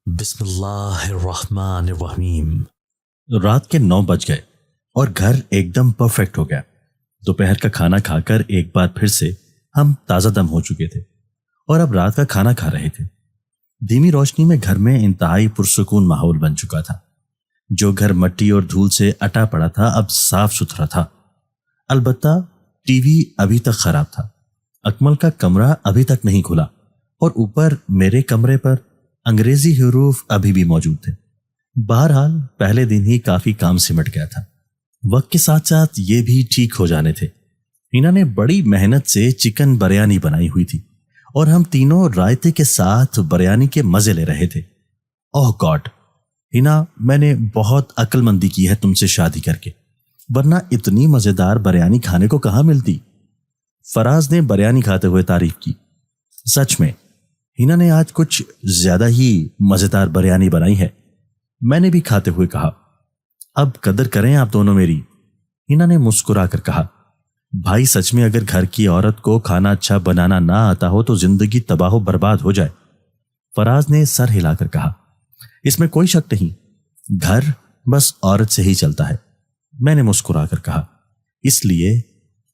بسم اللہ الرحمن الرحیم۔ رات کے 9 بج گئے اور گھر ایک دم پرفیکٹ ہو گیا۔ دوپہر کا کھانا کھا کر ایک بار پھر سے ہم تازہ دم ہو چکے تھے اور اب رات کا کھانا کھا رہے تھے۔ دھیمی روشنی میں گھر میں انتہائی پرسکون ماحول بن چکا تھا۔ جو گھر مٹی اور دھول سے اٹا پڑا تھا اب صاف ستھرا تھا۔ البتہ ٹی وی ابھی تک خراب تھا۔ اکمل کا کمرہ ابھی تک نہیں کھلا اور اوپر میرے کمرے پر انگریزی حروف ابھی بھی موجود تھے۔ بہرحال پہلے دن ہی کافی کام سمٹ گیا تھا۔ وقت کے ساتھ ساتھ یہ بھی ٹھیک ہو جانے تھے۔ ہینا نے بڑی محنت سے چکن بریانی بنائی ہوئی تھی اور ہم تینوں رائتے کے ساتھ بریانی کے مزے لے رہے تھے۔ اوہ گاڈ ہینا، میں نے بہت عقل مندی کی ہے تم سے شادی کر کے، ورنہ اتنی مزیدار بریانی کھانے کو کہاں ملتی۔ فراز نے بریانی کھاتے ہوئے تعریف کی۔ سچ میں ہینا نے آج کچھ زیادہ ہی مزیدار بریانی بنائی ہے، میں نے بھی کھاتے ہوئے کہا۔ اب قدر کریں آپ دونوں میری، ہینا نے مسکرا کر کہا۔ بھائی سچ میں اگر گھر کی عورت کو کھانا اچھا بنانا نہ آتا ہو تو زندگی تباہ و برباد ہو جائے، فراز نے سر ہلا کر کہا۔ اس میں کوئی شک نہیں، گھر بس عورت سے ہی چلتا ہے، میں نے مسکرا کر کہا۔ اس لیے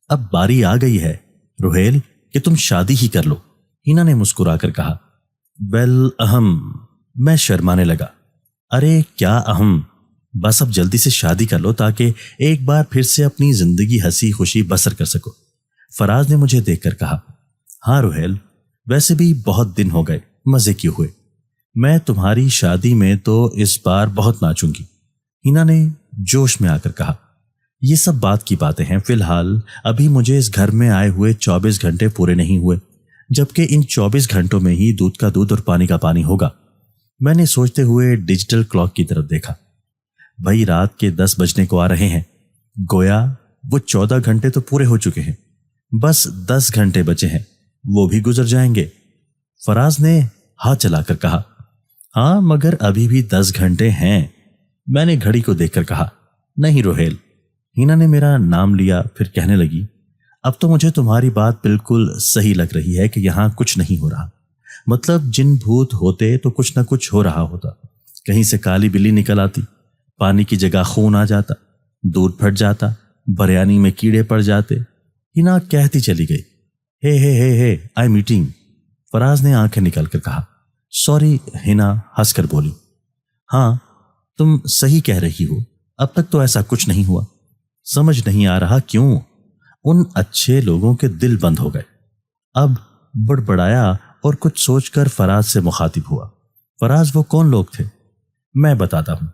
اب باری آ گئی ہے روہیل کہ تم شادی ہی کر لو، ہینا نے مسکرا کر کہا۔ میں شرمانے لگا۔ ارے کیا بس اب جلدی سے شادی کر لو تاکہ ایک بار پھر سے اپنی زندگی ہنسی خوشی بسر کر سکو، فراز نے مجھے دیکھ کر کہا۔ ہاں روہیل، ویسے بھی بہت دن ہو گئے، مزے کیے ہوئے۔ میں تمہاری شادی میں تو اس بار بہت ناچوں گی، ہینا نے جوش میں آ کر کہا۔ یہ سب بات کی باتیں ہیں، فی الحال ابھی مجھے اس گھر میں آئے ہوئے 24 گھنٹے پورے نہیں ہوئے، جبکہ ان 24 گھنٹوں میں ہی دودھ کا دودھ اور پانی کا پانی ہوگا۔ میں نے سوچتے ہوئے ڈیجیٹل کلاک کی طرف دیکھا۔ بھائی رات کے 10 بجنے کو آ رہے ہیں، گویا وہ 14 گھنٹے تو پورے ہو چکے ہیں، بس 10 گھنٹے بچے ہیں، وہ بھی گزر جائیں گے، فراز نے ہاتھ چلا کر کہا۔ ہاں مگر ابھی بھی 10 گھنٹے ہیں، میں نے گھڑی کو دیکھ کر کہا۔ نہیں روہیل، ہینا نے میرا نام لیا، پھر کہنے لگی۔ اب تو مجھے تمہاری بات بالکل صحیح لگ رہی ہے کہ یہاں کچھ نہیں ہو رہا، مطلب جن بھوت ہوتے تو کچھ نہ کچھ ہو رہا ہوتا، کہیں سے کالی بلی نکل آتی، پانی کی جگہ خون آ جاتا، دودھ پھٹ جاتا، بریانی میں کیڑے پڑ جاتے۔ ہینا کہتی چلی گئی۔ ہے آئی میٹنگ، فراز نے آنکھیں نکال کر کہا۔ سوری، ہینا ہنس کر بولی۔ ہاں تم صحیح کہہ رہی ہو، اب تک تو ایسا کچھ نہیں ہوا، سمجھ نہیں آ رہا کیوں ان اچھے لوگوں کے دل بند ہو گئے۔ اب بڑبڑایا اور کچھ سوچ کر فراز سے مخاطب ہوا۔ فراز وہ کون لوگ تھے؟ میں بتاتا ہوں۔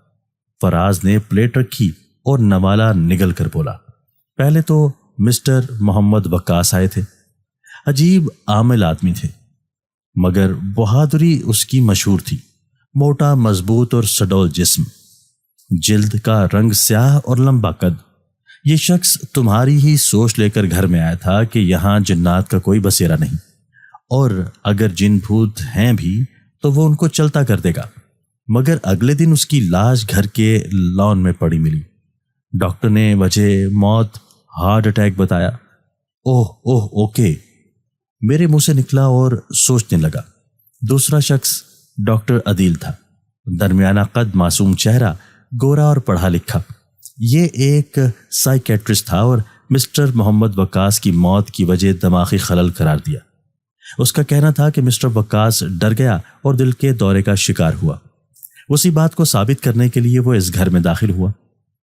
فراز نے پلیٹ رکھی اور نوالا نگل کر بولا۔ پہلے تو مسٹر محمد وقاص آئے تھے، عجیب عامل آدمی تھے، مگر بہادری اس کی مشہور تھی۔ موٹا مضبوط اور سڈول جسم، جلد کا رنگ سیاہ اور لمبا قد۔ یہ شخص تمہاری ہی سوچ لے کر گھر میں آیا تھا کہ یہاں جنات کا کوئی بسیرا نہیں، اور اگر جن بھوت ہیں بھی تو وہ ان کو چلتا کر دے گا، مگر اگلے دن اس کی لاش گھر کے لان میں پڑی ملی۔ ڈاکٹر نے وجہ موت ہارٹ اٹیک بتایا۔ اوکے، میرے منہ سے نکلا اور سوچنے لگا۔ دوسرا شخص ڈاکٹر عدیل تھا، درمیانہ قد، معصوم چہرہ، گورا اور پڑھا لکھا۔ یہ ایک سائیکیٹرسٹ تھا اور مسٹر محمد وقاص کی موت کی وجہ دماغی خلل قرار دیا۔ اس کا کہنا تھا کہ مسٹر وقاص ڈر گیا اور دل کے دورے کا شکار ہوا۔ اسی بات کو ثابت کرنے کے لیے وہ اس گھر میں داخل ہوا،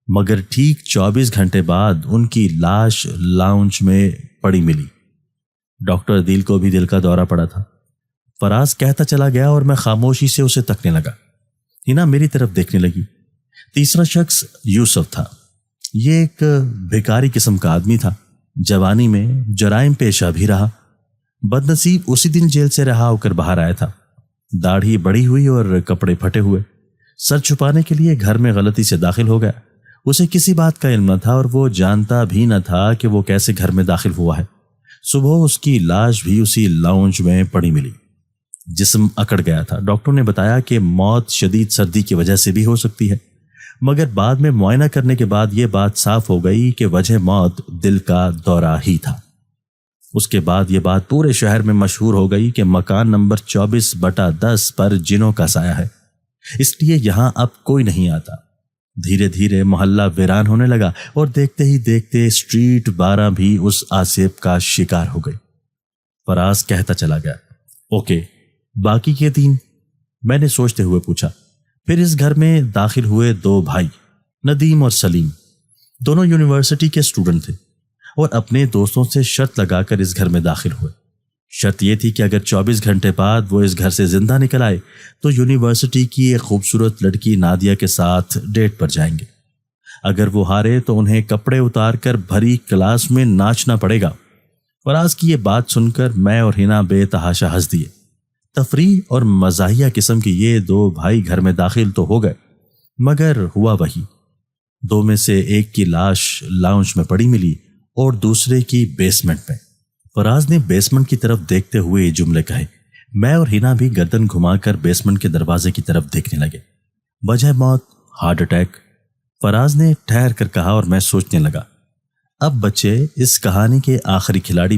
مگر ٹھیک 24 گھنٹے بعد ان کی لاش لاؤنج میں پڑی ملی۔ ڈاکٹر عدیل کو بھی دل کا دورہ پڑا تھا۔ فراز کہتا چلا گیا اور میں خاموشی سے اسے تکنے لگا۔ ہینا میری طرف دیکھنے لگی۔ تیسرا شخص یوسف تھا۔ یہ ایک بھیکاری قسم کا آدمی تھا، جوانی میں جرائم پیشہ بھی رہا، بد نصیب اسی دن جیل سے رہا ہو کر باہر آیا تھا۔ داڑھی بڑی ہوئی اور کپڑے پھٹے ہوئے، سر چھپانے کے لیے گھر میں غلطی سے داخل ہو گیا۔ اسے کسی بات کا علم نہ تھا اور وہ جانتا بھی نہ تھا کہ وہ کیسے گھر میں داخل ہوا ہے۔ صبح اس کی لاش بھی اسی لاؤنج میں پڑی ملی، جسم اکڑ گیا تھا۔ ڈاکٹر نے بتایا کہ موت شدید سردی کی وجہ سے بھی ہو سکتی ہے، مگر بعد میں معائنہ کرنے کے بعد یہ بات صاف ہو گئی کہ وجہ موت دل کا دورہ ہی تھا۔ اس کے بعد یہ بات پورے شہر میں مشہور ہو گئی کہ مکان نمبر 24/10 پر جنوں کا سایہ ہے۔ اس لیے یہاں اب کوئی نہیں آتا۔ دھیرے دھیرے محلہ ویران ہونے لگا اور دیکھتے ہی دیکھتے اسٹریٹ 12 بھی اس آصف کا شکار ہو گئی۔ فراز کہتا چلا گیا، اوکے باقی کے 3؟ میں نے سوچتے ہوئے پوچھا۔ پھر اس گھر میں داخل ہوئے 2 بھائی، ندیم اور سلیم، دونوں یونیورسٹی کے اسٹوڈنٹ تھے اور اپنے دوستوں سے شرط لگا کر اس گھر میں داخل ہوئے۔ شرط یہ تھی کہ اگر 24 گھنٹے بعد وہ اس گھر سے زندہ نکل آئے تو یونیورسٹی کی ایک خوبصورت لڑکی نادیہ کے ساتھ ڈیٹ پر جائیں گے۔ اگر وہ ہارے تو انہیں کپڑے اتار کر بھری کلاس میں ناچنا پڑے گا۔ فراز کی یہ بات سن کر میں اور ہنا بے تحاشا ہنس دیے۔ تفریح اور مزاحیہ قسم کے یہ 2 بھائی گھر میں داخل تو ہو گئے، مگر ہوا وہی۔ 2 میں سے ایک کی لاش لاؤنج میں پڑی ملی اور دوسرے کی بیسمنٹ میں۔ فراز نے بیسمنٹ کی طرف دیکھتے ہوئے یہ جملے کہے۔ میں اور ہنا بھی گردن گھما کر بیسمنٹ کے دروازے کی طرف دیکھنے لگے۔ وجہ موت ہارٹ اٹیک، فراز نے ٹھہر کر کہا اور میں سوچنے لگا۔ اب بچے اس کہانی کے آخری کھلاڑی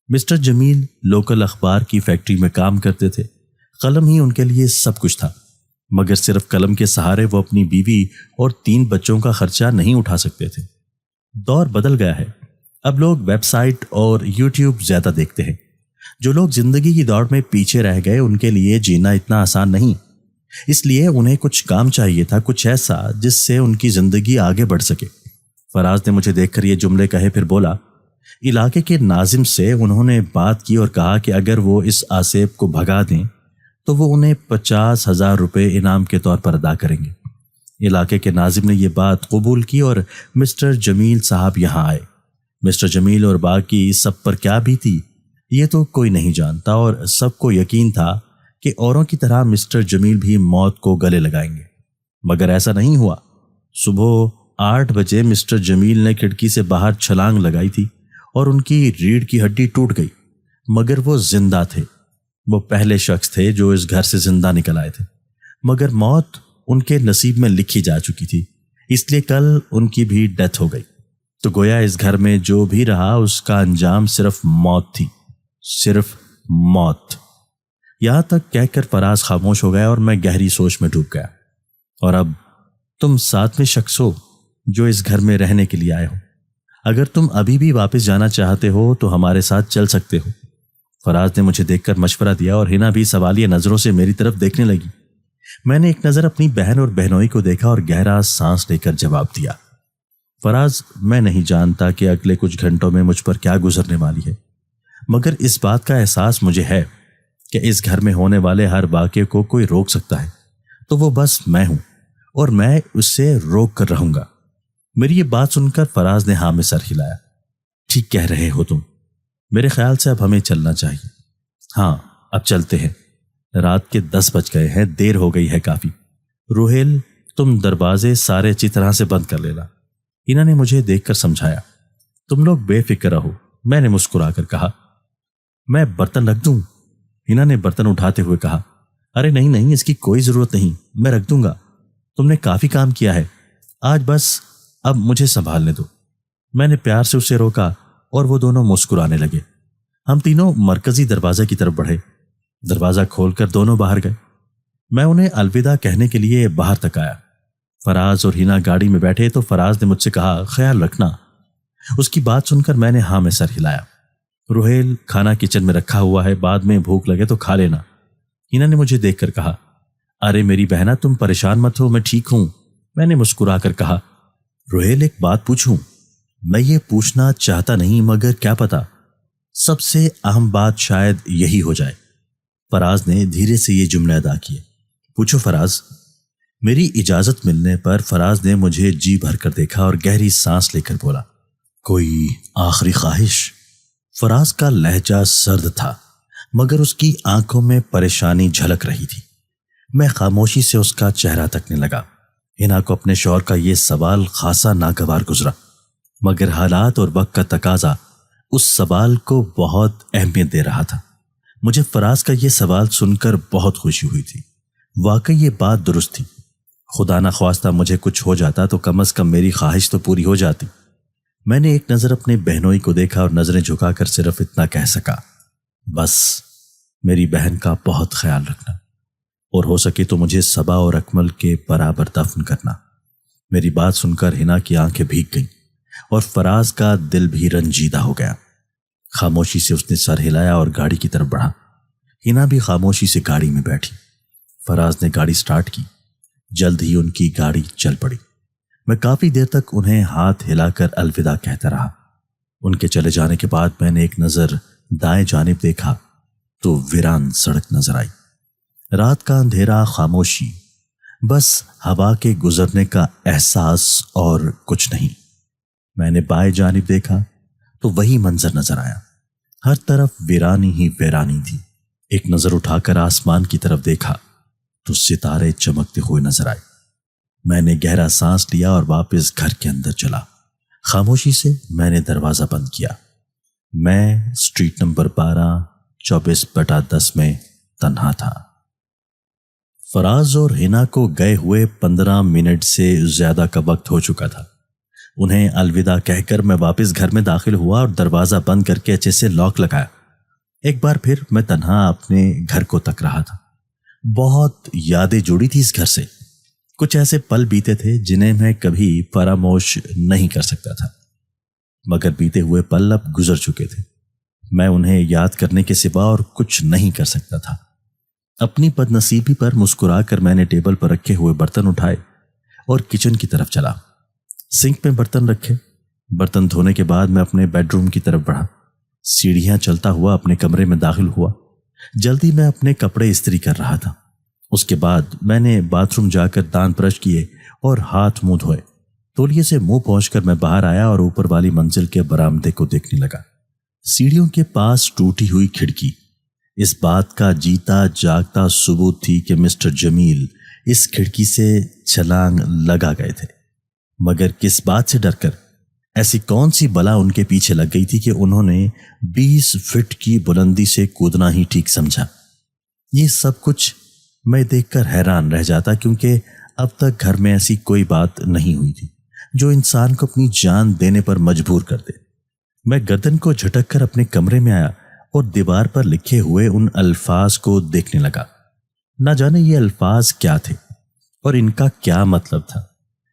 مسٹر جمیل لوکل اخبار کی فیکٹری میں کام کرتے تھے۔ قلم ہی ان کے لیے سب کچھ تھا، مگر صرف قلم کے سہارے وہ اپنی بیوی اور 3 بچوں کا خرچہ نہیں اٹھا سکتے تھے۔ دور بدل گیا ہے، اب لوگ ویب سائٹ اور یوٹیوب زیادہ دیکھتے ہیں۔ جو لوگ زندگی کی دوڑ میں پیچھے رہ گئے ان کے لیے جینا اتنا آسان نہیں، اس لیے انہیں کچھ کام چاہیے تھا، کچھ ایسا جس سے ان کی زندگی آگے بڑھ سکے۔ فراز نے مجھے دیکھ کر یہ جملے کہے، پھر بولا، علاقے کے ناظم سے انہوں نے بات کی اور کہا کہ اگر وہ اس آصف کو بھگا دیں تو وہ انہیں 50,000 روپے انعام کے طور پر ادا کریں گے۔ علاقے کے ناظم نے یہ بات قبول کی اور مسٹر جمیل صاحب یہاں آئے۔ مسٹر جمیل اور باقی سب پر کیا بیتی یہ تو کوئی نہیں جانتا، اور سب کو یقین تھا کہ اوروں کی طرح مسٹر جمیل بھی موت کو گلے لگائیں گے، مگر ایسا نہیں ہوا۔ صبح 8 بجے مسٹر جمیل نے کھڑکی سے باہر چھلانگ لگائی تھی اور ان کی ریڑھ کی ہڈی ٹوٹ گئی، مگر وہ زندہ تھے۔ وہ پہلے شخص تھے جو اس گھر سے زندہ نکل آئے تھے، مگر موت ان کے نصیب میں لکھی جا چکی تھی، اس لیے کل ان کی بھی ڈیتھ ہو گئی۔ تو گویا اس گھر میں جو بھی رہا اس کا انجام صرف موت تھی، صرف موت۔ یہاں تک کہہ کر فراز خاموش ہو گیا اور میں گہری سوچ میں ڈوب گیا۔ اور اب تم 7ویں شخص ہو جو اس گھر میں رہنے کے لیے آئے ہو۔ اگر تم ابھی بھی واپس جانا چاہتے ہو تو ہمارے ساتھ چل سکتے ہو۔ فراز نے مجھے دیکھ کر مشورہ دیا اور ہنا بھی سوالیہ نظروں سے میری طرف دیکھنے لگی۔ میں نے ایک نظر اپنی بہن اور بہنوئی کو دیکھا اور گہرا سانس لے کر جواب دیا، فراز میں نہیں جانتا کہ اگلے کچھ گھنٹوں میں مجھ پر کیا گزرنے والی ہے، مگر اس بات کا احساس مجھے ہے کہ اس گھر میں ہونے والے ہر واقعے کو کوئی روک سکتا ہے تو وہ بس میں ہوں، اور میں اس سے روک کر رہوں گا۔ میری یہ بات سن کر فراز نے ہاں میں سر ہلایا۔ ٹھیک کہہ رہے ہو تم، میرے خیال سے اب ہمیں چلنا چاہیے۔ ہاں اب چلتے ہیں، رات کے 10 بج گئے ہیں، دیر ہو گئی ہے کافی۔ روہیل تم دروازے سارے اچھی طرح سے بند کر لینا، انہوں نے مجھے دیکھ کر سمجھایا۔ تم لوگ بے فکر رہو، میں نے مسکرا کر کہا۔ میں برتن رکھ دوں؟ انہوں نے برتن اٹھاتے ہوئے کہا۔ ارے نہیں نہیں، اس کی کوئی ضرورت نہیں، میں رکھ دوں گا، تم نے کافی کام کیا ہے، آج بس اب مجھے سنبھالنے دو۔ میں نے پیار سے اسے روکا اور وہ دونوں مسکرانے لگے۔ ہم تینوں مرکزی دروازے کی طرف بڑھے، دروازہ کھول کر دونوں باہر گئے۔ میں انہیں الوداع کہنے کے لیے باہر تک آیا۔ فراز اور ہنا گاڑی میں بیٹھے تو فراز نے مجھ سے کہا، خیال رکھنا۔ اس کی بات سن کر میں نے ہاں میں سر ہلایا۔ روہیل کھانا کچن میں رکھا ہوا ہے، بعد میں بھوک لگے تو کھا لینا۔ ہنا نے مجھے دیکھ کر کہا، ارے میری بہنا تم پریشان مت ہو، میں ٹھیک ہوں۔ میں نے مسکرا کر کہا، روہیل ایک بات پوچھوں؟ میں یہ پوچھنا چاہتا نہیں، مگر کیا پتا، سب سے اہم بات شاید یہی ہو جائے۔ فراز نے دھیرے سے یہ جملہ ادا کیے۔ پوچھو فراز۔ میری اجازت ملنے پر فراز نے مجھے جی بھر کر دیکھا اور گہری سانس لے کر بولا، کوئی آخری خواہش؟ فراز کا لہجہ سرد تھا، مگر اس کی آنکھوں میں پریشانی جھلک رہی تھی۔ میں خاموشی سے اس کا چہرہ تکنے لگا۔ ہنا کو اپنے شوہر کا یہ سوال خاصا ناگوار گزرا، مگر حالات اور وقت کا تقاضا اس سوال کو بہت اہمیت دے رہا تھا۔ مجھے فراز کا یہ سوال سن کر بہت خوشی ہوئی تھی۔ واقعی یہ بات درست تھی، خدا نہ خواستہ مجھے کچھ ہو جاتا تو کم از کم میری خواہش تو پوری ہو جاتی۔ میں نے ایک نظر اپنے بہنوئی کو دیکھا اور نظریں جھکا کر صرف اتنا کہہ سکا، بس میری بہن کا بہت خیال رکھنا۔ اور ہو سکے تو مجھے صبا اور اکمل کے برابر دفن کرنا۔ میری بات سن کر ہنا کی آنکھیں بھیگ گئیں اور فراز کا دل بھی رنجیدہ ہو گیا۔ خاموشی سے اس نے سر ہلایا اور گاڑی کی طرف بڑھا۔ ہنا بھی خاموشی سے گاڑی میں بیٹھی۔ فراز نے گاڑی سٹارٹ کی۔ جلد ہی ان کی گاڑی چل پڑی۔ میں کافی دیر تک انہیں ہاتھ ہلا کر الوداع کہتا رہا۔ ان کے چلے جانے کے بعد میں نے ایک نظر دائیں جانب دیکھا تو ویران سڑک نظر آئی۔ رات کا اندھیرا، خاموشی، بس ہوا کے گزرنے کا احساس اور کچھ نہیں۔ میں نے بائیں جانب دیکھا تو وہی منظر نظر آیا۔ ہر طرف ویرانی ہی ویرانی تھی۔ ایک نظر اٹھا کر آسمان کی طرف دیکھا تو ستارے چمکتے ہوئے نظر آئے۔ میں نے گہرا سانس لیا اور واپس گھر کے اندر چلا۔ خاموشی سے میں نے دروازہ بند کیا۔ میں اسٹریٹ نمبر 12 24/10 میں تنہا تھا۔ فراز اور ہنا کو گئے ہوئے 15 منٹ سے زیادہ کا وقت ہو چکا تھا۔ انہیں الوداع کہہ کر میں واپس گھر میں داخل ہوا اور دروازہ بند کر کے اچھے سے لاک لگایا۔ ایک بار پھر میں تنہا اپنے گھر کو تک رہا تھا۔ بہت یادیں جڑی تھی اس گھر سے۔ کچھ ایسے پل بیتے تھے جنہیں میں کبھی فراموش نہیں کر سکتا تھا، مگر بیتے ہوئے پل اب گزر چکے تھے۔ میں انہیں یاد کرنے کے سوا اور کچھ نہیں کر سکتا تھا۔ اپنی بد نصیبی پر مسکرا کر میں نے ٹیبل پر رکھے ہوئے برتن اٹھائے اور کچن کی طرف چلا۔ سنک میں برتن رکھے۔ برتن دھونے کے بعد میں اپنے بیڈ روم کی طرف بڑھا۔ سیڑھیاں چلتا ہوا اپنے کمرے میں داخل ہوا۔ جلدی میں اپنے کپڑے استری کر رہا تھا۔ اس کے بعد میں نے باتھ روم جا کر دانت برش کیے اور ہاتھ منہ دھوئے۔ تولیے سے منہ پہنچ کر میں باہر آیا اور اوپر والی منزل کے برآمدے کو دیکھنے لگا۔ سیڑھیوں کے پاس ٹوٹی ہوئی کھڑکی اس بات کا جیتا جاگتا ثبوت تھی کہ مسٹر جمیل اس کھڑکی سے چھلانگ لگا گئے تھے، مگر کس بات سے ڈر کر؟ ایسی کون سی بلا ان کے پیچھے لگ گئی تھی کہ انہوں نے 20 فٹ کی بلندی سے کودنا ہی ٹھیک سمجھا؟ یہ سب کچھ میں دیکھ کر حیران رہ جاتا، کیونکہ اب تک گھر میں ایسی کوئی بات نہیں ہوئی تھی جو انسان کو اپنی جان دینے پر مجبور کر دے۔ میں گردن کو جھٹک کر اپنے کمرے میں آیا اور دیوار پر لکھے ہوئے ان الفاظ کو دیکھنے لگا۔ نہ جانے یہ الفاظ کیا تھے اور ان کا کیا مطلب تھا۔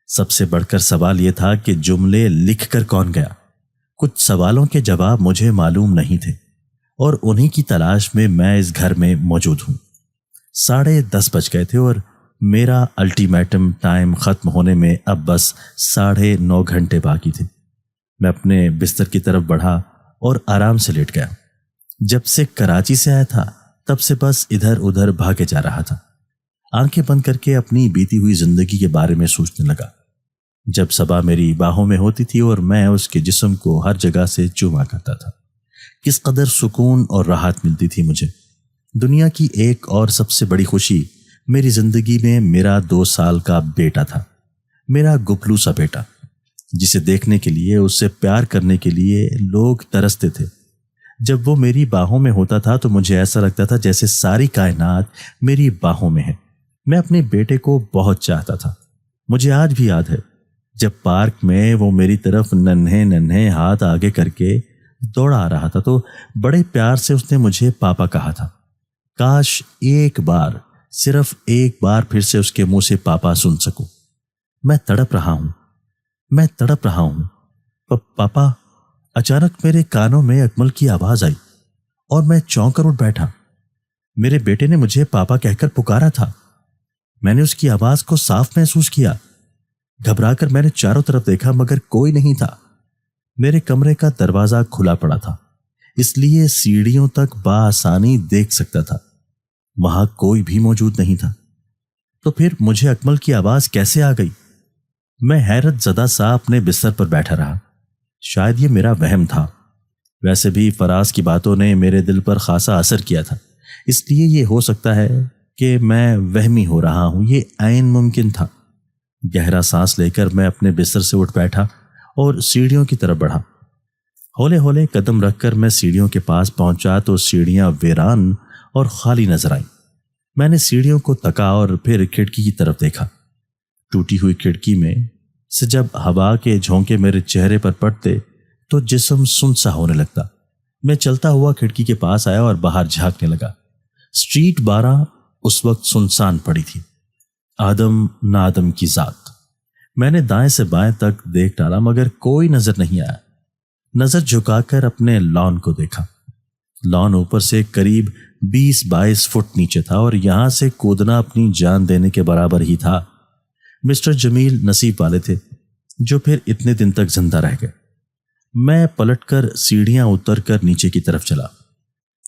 سب سے بڑھ کر سوال یہ تھا کہ جملے لکھ کر کون گیا؟ کچھ سوالوں کے جواب مجھے معلوم نہیں تھے اور انہی کی تلاش میں میں اس گھر میں موجود ہوں۔ 10:30 بج گئے تھے اور میرا الٹیمیٹم ٹائم ختم ہونے میں اب بس 9.5 گھنٹے باقی تھے۔ میں اپنے بستر کی طرف بڑھا اور آرام سے لیٹ گیا۔ جب سے کراچی سے آیا تھا تب سے بس ادھر ادھر بھاگے جا رہا تھا۔ آنکھیں بند کر کے اپنی بیتی ہوئی زندگی کے بارے میں سوچنے لگا۔ جب صبا میری باہوں میں ہوتی تھی اور میں اس کے جسم کو ہر جگہ سے چوما کرتا تھا، کس قدر سکون اور راحت ملتی تھی مجھے۔ دنیا کی ایک اور سب سے بڑی خوشی میری زندگی میں میرا 2 سال کا بیٹا تھا، میرا گپلو سا بیٹا، جسے دیکھنے کے لیے، اس سے پیار کرنے کے لیے لوگ ترستے تھے۔ جب وہ میری باہوں میں ہوتا تھا تو مجھے ایسا لگتا تھا جیسے ساری کائنات میری باہوں میں ہے۔ میں اپنے بیٹے کو بہت چاہتا تھا۔ مجھے آج بھی یاد ہے جب پارک میں وہ میری طرف ننھے ننھے ہاتھ آگے کر کے دوڑا آ رہا تھا تو بڑے پیار سے اس نے مجھے پاپا کہا تھا۔ کاش ایک بار، صرف ایک بار پھر سے اس کے منہ سے پاپا سن سکوں۔ میں تڑپ رہا ہوں۔ پاپا۔ اچانک میرے کانوں میں اکمل کی آواز آئی اور میں چونک کر اٹھ بیٹھا۔ میرے بیٹے نے مجھے پاپا کہہ کر پکارا تھا۔ میں نے اس کی آواز کو صاف محسوس کیا۔ گھبرا کر میں نے چاروں طرف دیکھا مگر کوئی نہیں تھا۔ میرے کمرے کا دروازہ کھلا پڑا تھا، اس لیے سیڑھیوں تک بآسانی دیکھ سکتا تھا۔ وہاں کوئی بھی موجود نہیں تھا۔ تو پھر مجھے اکمل کی آواز کیسے آ گئی؟ میں حیرت زدہ سا اپنے بستر پر بیٹھا رہا۔ شاید یہ میرا وہم تھا۔ ویسے بھی فراز کی باتوں نے میرے دل پر خاصا اثر کیا تھا، اس لیے یہ ہو سکتا ہے کہ میں وہمی ہو رہا ہوں، یہ عین ممکن تھا۔ گہرا سانس لے کر میں اپنے بستر سے اٹھ بیٹھا اور سیڑھیوں کی طرف بڑھا۔ ہولے ہولے قدم رکھ کر میں سیڑھیوں کے پاس پہنچا تو سیڑھیاں ویران اور خالی نظر آئیں۔ میں نے سیڑھیوں کو تکا اور پھر کھڑکی کی طرف دیکھا۔ ٹوٹی ہوئی کھڑکی میں سے جب ہوا کے جھونکے میرے چہرے پر پڑتے تو جسم سن سا ہونے لگتا۔ میں چلتا ہوا کھڑکی کے پاس آیا اور باہر جھانکنے لگا۔ اسٹریٹ 12 اس وقت سنسان پڑی تھی، آدم نادم کی ذات۔ میں نے دائیں سے بائیں تک دیکھ ڈالا مگر کوئی نظر نہیں آیا۔ نظر جھکا کر اپنے لان کو دیکھا۔ لان اوپر سے قریب 20-22 فٹ نیچے تھا اور یہاں سے کودنا اپنی جان دینے کے برابر ہی تھا۔ مسٹر جمیل نصیب والے تھے جو پھر اتنے دن تک زندہ رہ گئے۔ میں پلٹ کر سیڑھیاں اتر کر نیچے کی طرف چلا۔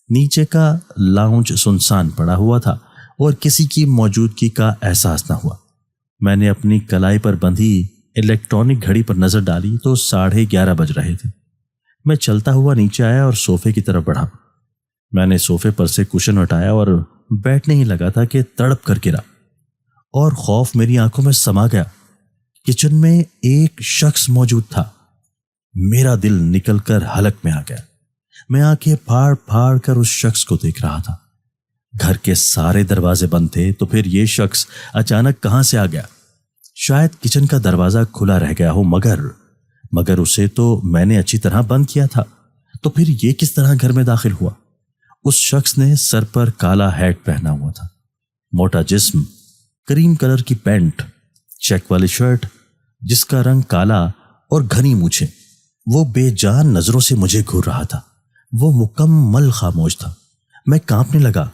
نیچے کا لاؤنج سنسان پڑا ہوا تھا اور کسی کی موجودگی کا احساس نہ ہوا۔ میں نے اپنی کلائی پر بندھی الیکٹرانک گھڑی پر نظر ڈالی تو 11:30 بج رہے تھے۔ میں چلتا ہوا نیچے آیا اور صوفے کی طرف بڑھا۔ میں نے صوفے پر سے کشن ہٹایا اور بیٹھنے ہی لگا تھا کہ تڑپ کر گرا اور خوف میری آنکھوں میں سما گیا۔ کچن میں ایک شخص موجود تھا۔ میرا دل نکل کر حلق میں آ گیا۔ میں آنکھیں پھاڑ پھاڑ کر اس شخص کو دیکھ رہا تھا۔ گھر کے سارے دروازے بند تھے تو پھر یہ شخص اچانک کہاں سے آ گیا؟ شاید کچن کا دروازہ کھلا رہ گیا ہو مگر اسے تو میں نے اچھی طرح بند کیا تھا، تو پھر یہ کس طرح گھر میں داخل ہوا؟ اس شخص نے سر پر کالا ہیٹ پہنا ہوا تھا، موٹا جسم، کریم کلر کی پینٹ، چیک والی شرٹ جس کا رنگ کالا اور گھنی مونچھیں۔ وہ بے جان نظروں سے مجھے گھور رہا تھا۔ وہ مکمل خاموش تھا۔ میں کانپنے لگا۔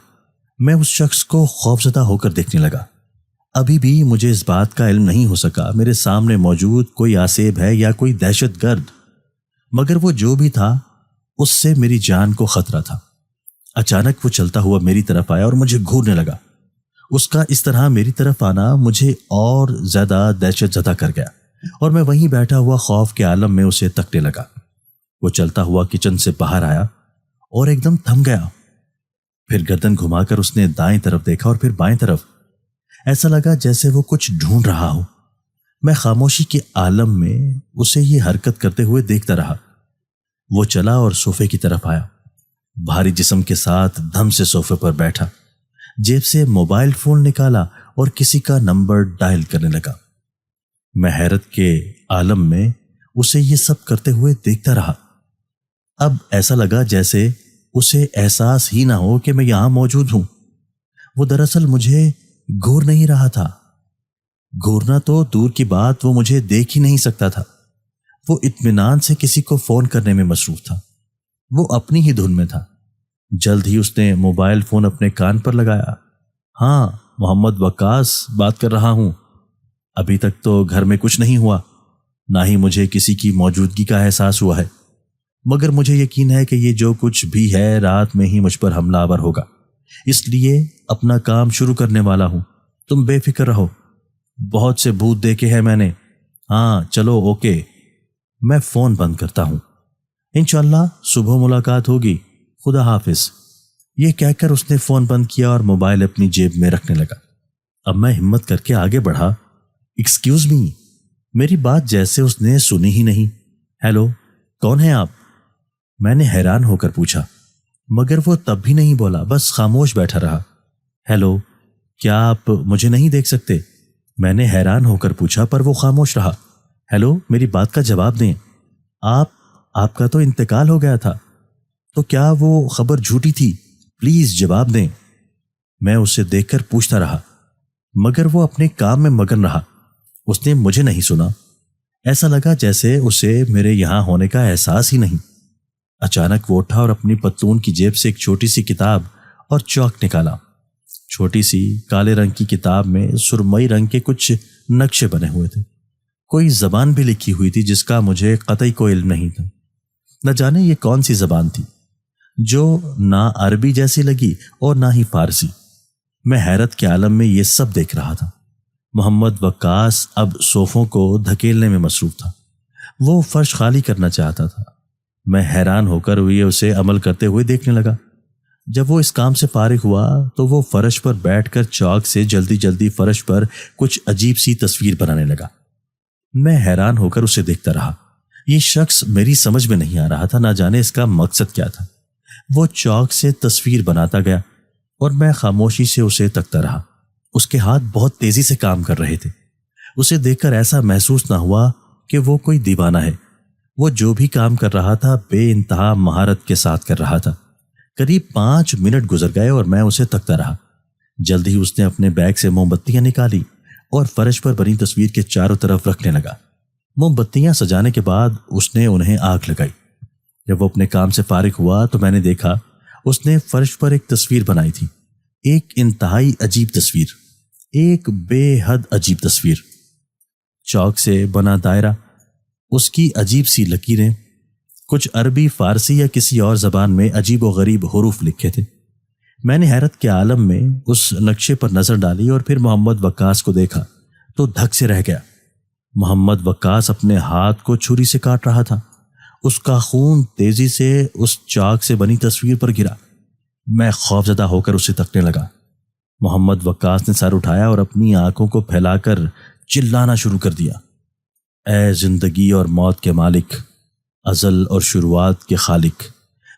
میں اس شخص کو خوفزدہ ہو کر دیکھنے لگا۔ ابھی بھی مجھے اس بات کا علم نہیں ہو سکا میرے سامنے موجود کوئی آسیب ہے یا کوئی دہشت گرد، مگر وہ جو بھی تھا اس سے میری جان کو خطرہ تھا۔ اچانک وہ چلتا ہوا میری طرف آیا اور مجھے گھورنے لگا۔ اس کا اس طرح میری طرف آنا مجھے اور زیادہ دہشت زدہ کر گیا اور میں وہیں بیٹھا ہوا خوف کے عالم میں اسے تکنے لگا۔ وہ چلتا ہوا کچن سے باہر آیا اور ایک دم تھم گیا۔ پھر گردن گھما کر اس نے دائیں طرف دیکھا اور پھر بائیں طرف۔ ایسا لگا جیسے وہ کچھ ڈھونڈ رہا ہو۔ میں خاموشی کے عالم میں اسے یہ حرکت کرتے ہوئے دیکھتا رہا۔ وہ چلا اور صوفے کی طرف آیا، بھاری جسم کے ساتھ دھم سے صوفے پر بیٹھا، جیب سے موبائل فون نکالا اور کسی کا نمبر ڈائل کرنے لگا۔ میں حیرت کے عالم میں اسے یہ سب کرتے ہوئے دیکھتا رہا۔ اب ایسا لگا جیسے اسے احساس ہی نہ ہو کہ میں یہاں موجود ہوں۔ وہ دراصل مجھے گھور نہیں رہا تھا۔ گھورنا تو دور کی بات، وہ مجھے دیکھ ہی نہیں سکتا تھا۔ وہ اطمینان سے کسی کو فون کرنے میں مصروف تھا۔ وہ اپنی ہی دھن میں تھا۔ جلد ہی اس نے موبائل فون اپنے کان پر لگایا۔ ہاں، محمد وقاص بات کر رہا ہوں۔ ابھی تک تو گھر میں کچھ نہیں ہوا، نہ ہی مجھے کسی کی موجودگی کا احساس ہوا ہے، مگر مجھے یقین ہے کہ یہ جو کچھ بھی ہے رات میں ہی مجھ پر حملہ آور ہوگا، اس لیے اپنا کام شروع کرنے والا ہوں۔ تم بے فکر رہو، بہت سے بھوت دیکھے ہیں میں نے۔ ہاں چلو اوکے، میں فون بند کرتا ہوں، انشاءاللہ صبح ملاقات ہوگی، خدا حافظ۔ یہ کہہ کر اس نے فون بند کیا اور موبائل اپنی جیب میں رکھنے لگا۔ اب میں ہمت کر کے آگے بڑھا۔ ایکسکیوز می، میری بات جیسے اس نے سنی ہی نہیں۔ ہیلو، کون ہیں آپ؟ میں نے حیران ہو کر پوچھا، مگر وہ تب بھی نہیں بولا، بس خاموش بیٹھا رہا۔ ہیلو، کیا آپ مجھے نہیں دیکھ سکتے؟ میں نے حیران ہو کر پوچھا پر وہ خاموش رہا۔ ہیلو، میری بات کا جواب دیں۔ آپ کا تو انتقال ہو گیا تھا، تو کیا وہ خبر جھوٹی تھی؟ پلیز جواب دیں۔ میں اسے دیکھ کر پوچھتا رہا، مگر وہ اپنے کام میں مگن رہا۔ اس نے مجھے نہیں سنا۔ ایسا لگا جیسے اسے میرے یہاں ہونے کا احساس ہی نہیں۔ اچانک وہ اٹھا اور اپنی پتلون کی جیب سے ایک چھوٹی سی کتاب اور چاک نکالا۔ چھوٹی سی کالے رنگ کی کتاب میں سرمئی رنگ کے کچھ نقشے بنے ہوئے تھے۔ کوئی زبان بھی لکھی ہوئی تھی جس کا مجھے قطعی کوئی علم نہیں تھا۔ نہ جانے یہ کون سی زبان تھی، جو نہ عربی جیسی لگی اور نہ ہی فارسی۔ میں حیرت کے عالم میں یہ سب دیکھ رہا تھا۔ محمد وقاص اب صوفوں کو دھکیلنے میں مصروف تھا۔ وہ فرش خالی کرنا چاہتا تھا۔ میں حیران ہو کر اسے عمل کرتے ہوئے دیکھنے لگا۔ جب وہ اس کام سے فارغ ہوا تو وہ فرش پر بیٹھ کر چاک سے جلدی جلدی فرش پر کچھ عجیب سی تصویر بنانے لگا۔ میں حیران ہو کر اسے دیکھتا رہا۔ یہ شخص میری سمجھ میں نہیں آ رہا تھا، نہ جانے اس کا مقصد کیا تھا۔ وہ چاک سے تصویر بناتا گیا اور میں خاموشی سے اسے تکتا رہا۔ اس کے ہاتھ بہت تیزی سے کام کر رہے تھے۔ اسے دیکھ کر ایسا محسوس نہ ہوا کہ وہ کوئی دیوانہ ہے۔ وہ جو بھی کام کر رہا تھا بے انتہا مہارت کے ساتھ کر رہا تھا۔ قریب 5 منٹ گزر گئے اور میں اسے تکتا رہا۔ جلد ہی اس نے اپنے بیگ سے موم بتیاں نکالی اور فرش پر بنی تصویر کے چاروں طرف رکھنے لگا۔ موم بتیاں سجانے کے بعد اس نے انہیں آگ لگائی۔ جب وہ اپنے کام سے فارغ ہوا تو میں نے دیکھا اس نے فرش پر ایک تصویر بنائی تھی، ایک انتہائی عجیب تصویر، ایک بے حد عجیب تصویر۔ چاک سے بنا دائرہ، اس کی عجیب سی لکیریں، کچھ عربی، فارسی یا کسی اور زبان میں عجیب و غریب حروف لکھے تھے۔ میں نے حیرت کے عالم میں اس نقشے پر نظر ڈالی اور پھر محمد وقاص کو دیکھا تو دھک سے رہ گیا۔ محمد وقاص اپنے ہاتھ کو چھری سے کاٹ رہا تھا۔ اس کا خون تیزی سے اس چاک سے بنی تصویر پر گرا۔ میں خوفزدہ ہو کر اسے تکنے لگا۔ محمد وقاص نے سر اٹھایا اور اپنی آنکھوں کو پھیلا کر چلانا شروع کر دیا، اے زندگی اور موت کے مالک، ازل اور شروعات کے خالق،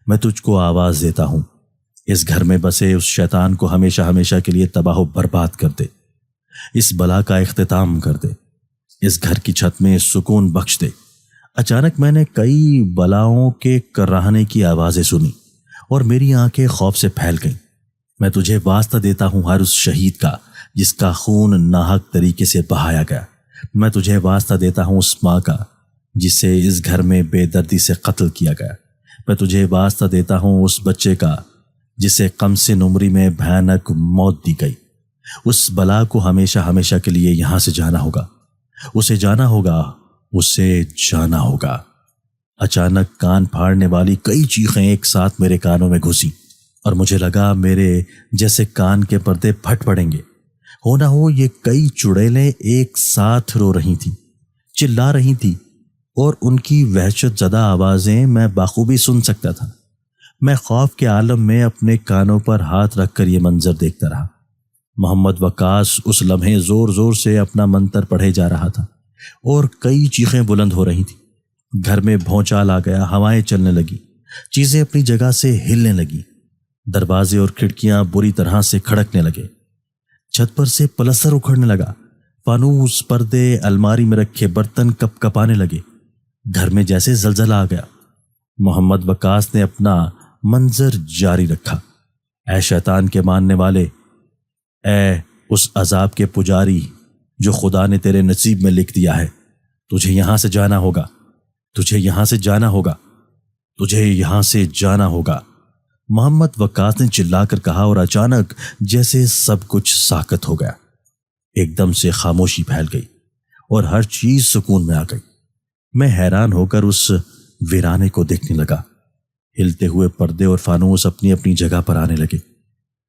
میں تجھ کو آواز دیتا ہوں، اس گھر میں بسے اس شیطان کو ہمیشہ ہمیشہ کے لیے تباہ و برباد کر دے، اس بلا کا اختتام کر دے، اس گھر کی چھت میں سکون بخش دے۔ اچانک میں نے کئی بلاؤں کے کراہنے کی آوازیں سنی اور میری آنکھیں خوف سے پھیل گئیں۔ میں تجھے واسطہ دیتا ہوں ہر اس شہید کا جس کا خون ناحق طریقے سے بہایا گیا، میں تجھے واسطہ دیتا ہوں اس ماں کا جسے اس گھر میں بے دردی سے قتل کیا گیا، میں تجھے واسطہ دیتا ہوں اس بچے کا جسے قمص نمری میں بھیانک موت دی گئی۔ اس بلا کو ہمیشہ ہمیشہ کے لیے یہاں سے جانا ہوگا، اسے جانا ہوگا، اسے جانا ہوگا۔ اچانک کان پھاڑنے والی کئی چیخیں ایک ساتھ میرے کانوں میں گھسیں اور مجھے لگا میرے جیسے کان کے پردے پھٹ پڑیں گے۔ ہو نہ ہو یہ کئی چڑیلیں ایک ساتھ رو رہی تھیں، چلا رہی تھیں اور ان کی وحشت زدہ آوازیں میں بخوبی سن سکتا تھا۔ میں خوف کے عالم میں اپنے کانوں پر ہاتھ رکھ کر یہ منظر دیکھتا رہا۔ محمد وقاص اس لمحے زور زور سے اپنا منتر پڑھے جا رہا تھا اور کئی چیخیں بلند ہو رہی تھیں۔ گھر میں بھونچال آ گیا، ہوائیں چلنے لگی، چیزیں اپنی جگہ سے ہلنے لگی، دروازے اور کھڑکیاں بری طرح سے کھڑکنے لگے، چھت پر سے پلستر اکھڑنے لگا، فانوس، پردے، الماری میں رکھے برتن کپ کپانے لگے، گھر میں جیسے زلزلہ آ گیا۔ محمد وقاص نے اپنا منظر جاری رکھا، اے شیطان کے ماننے والے، اے اس عذاب کے پجاری جو خدا نے تیرے نصیب میں لکھ دیا ہے، تجھے یہاں سے جانا ہوگا، تجھے یہاں سے جانا ہوگا، تجھے یہاں سے جانا ہوگا۔ محمد وقاص نے چلا کر کہا اور اچانک جیسے سب کچھ ساکت ہو گیا، ایک دم سے خاموشی پھیل گئی اور ہر چیز سکون میں آ گئی۔ میں حیران ہو کر اس ویرانے کو دیکھنے لگا۔ ہلتے ہوئے پردے اور فانوس اپنی اپنی جگہ پر آنے لگے،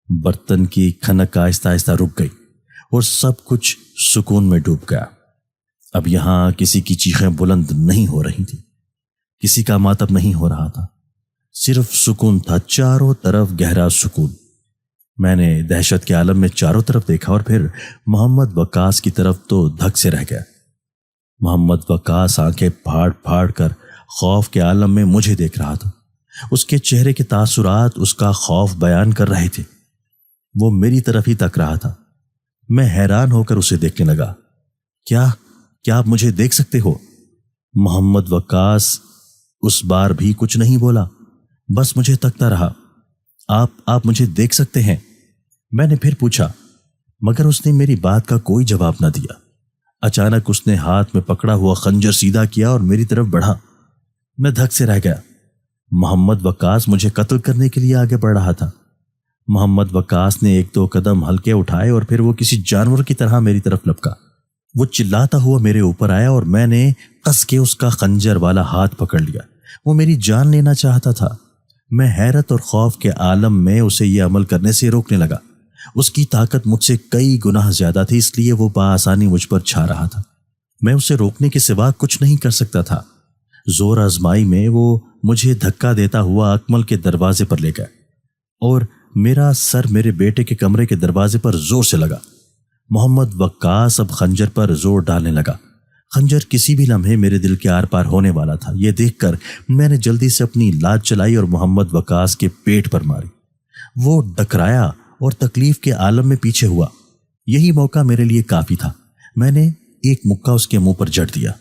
برتن کی کھنک آہستہ آہستہ رک گئی اور سب کچھ سکون میں ڈوب گیا۔ اب یہاں کسی کی چیخیں بلند نہیں ہو رہی تھی، کسی کا ماتم نہیں ہو رہا تھا، صرف سکون تھا، چاروں طرف گہرا سکون۔ میں نے دہشت کے عالم میں چاروں طرف دیکھا اور پھر محمد وقاص کی طرف تو دھک سے رہ گیا۔ محمد وقاص آنکھیں پھاڑ پھاڑ کر خوف کے عالم میں مجھے دیکھ رہا تھا۔ اس کے چہرے کے تاثرات اس کا خوف بیان کر رہے تھے۔ وہ میری طرف ہی تک رہا تھا۔ میں حیران ہو کر اسے دیکھنے لگا۔ کیا آپ مجھے دیکھ سکتے ہو؟ محمد وقاص اس بار بھی کچھ نہیں بولا، بس مجھے تکتا رہا۔ آپ مجھے دیکھ سکتے ہیں؟ میں نے پھر پوچھا، مگر اس نے میری بات کا کوئی جواب نہ دیا۔ اچانک اس نے ہاتھ میں پکڑا ہوا خنجر سیدھا کیا اور میری طرف بڑھا۔ میں دھک سے رہ گیا۔ محمد وقاص مجھے قتل کرنے کے لیے آگے بڑھ رہا تھا۔ محمد وقاص نے ایک دو قدم ہلکے اٹھائے اور پھر وہ کسی جانور کی طرح میری طرف لپکا۔ وہ چلاتا ہوا میرے اوپر آیا اور میں نے کس کے اس کا خنجر والا ہاتھ پکڑ لیا۔ وہ میری جان لینا چاہتا تھا۔ میں حیرت اور خوف کے عالم میں اسے یہ عمل کرنے سے روکنے لگا۔ اس کی طاقت مجھ سے کئی گنا زیادہ تھی، اس لیے وہ بآسانی مجھ پر چھا رہا تھا۔ میں اسے روکنے کے سوا کچھ نہیں کر سکتا تھا۔ زور آزمائی میں وہ مجھے دھکا دیتا ہوا اکمل کے دروازے پر لے گیا اور میرا سر میرے بیٹے کے کمرے کے دروازے پر زور سے لگا۔ محمد وقاص اب خنجر پر زور ڈالنے لگا۔ خنجر کسی بھی لمحے میرے دل کے آر پار ہونے والا تھا۔ یہ دیکھ کر میں نے جلدی سے اپنی لات چلائی اور محمد وقاص کے پیٹ پر ماری۔ وہ ڈکرایا اور تکلیف کے عالم میں پیچھے ہوا۔ یہی موقع میرے لیے کافی تھا۔ میں نے ایک مکہ اس کے منہ پر جڑ دیا۔